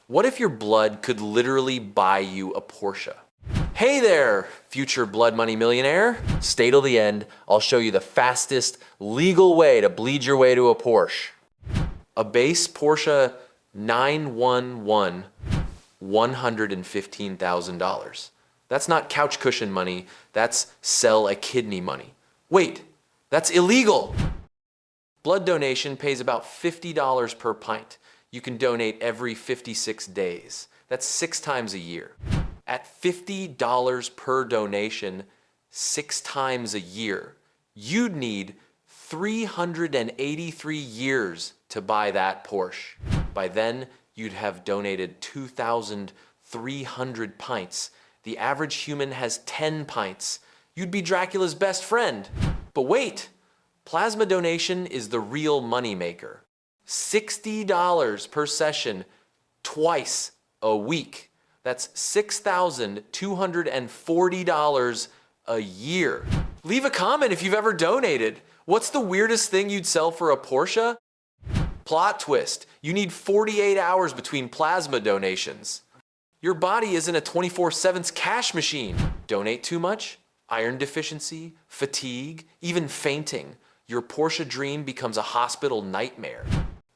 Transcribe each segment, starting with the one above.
What if your blood could literally buy you a Porsche? Hey there, future blood money millionaire. Stay till the end. I'll show you the fastest legal way to bleed your way to a Porsche. A base Porsche 911, $115,000. That's not couch cushion money, that's sell a kidney money. Wait, that's illegal. Blood donation pays about $50 per pint. You can donate every 56 days. That's 6 times a year. At $50 per donation, 6 times a year, you'd need 383 years to buy that Porsche. By then, you'd have donated 2,300 pints. The average human has 10 pints. You'd be Dracula's best friend. But wait, plasma donation is the real moneymaker. $60 per session, twice a week. That's $6,240 a year. Leave a comment if you've ever donated. What's the weirdest thing you'd sell for a Porsche? Plot twist, you need 48 hours between plasma donations. Your body isn't a 24/7 cash machine. Donate too much? Iron deficiency, fatigue, even fainting. Your Porsche dream becomes a hospital nightmare.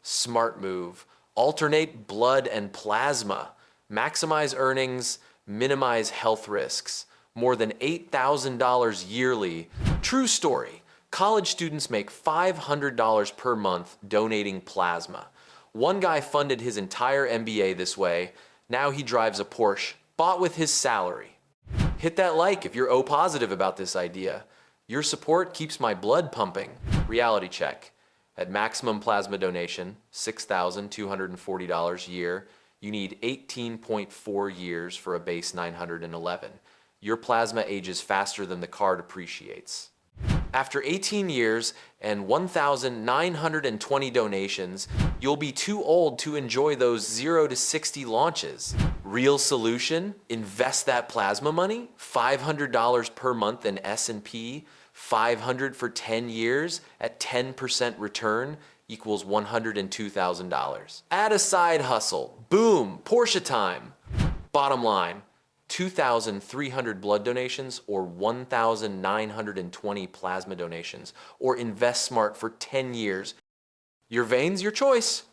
Smart move. Alternate blood and plasma. Maximize earnings, minimize health risks. More than $8,000 yearly. True story. College students make $500 per month donating plasma. One guy funded his entire MBA this way. Now he drives a Porsche, bought with his salary. Hit that like if you're O positive about this idea. Your support keeps my blood pumping. Reality check. At maximum plasma donation, $6,240 a year, you need 18.4 years for a base 911. Your plasma ages faster than the car depreciates. After 18 years and 1,920 donations, you'll be too old to enjoy those 0 to 60 launches. Real solution? Invest that plasma money, $500 per month in S&P, $500 for 10 years at 10% return equals $102,000. Add a side hustle. Boom, Porsche time. Bottom line, 2,300 blood donations or 1,920 plasma donations, or invest smart for 10 years. Your veins, your choice.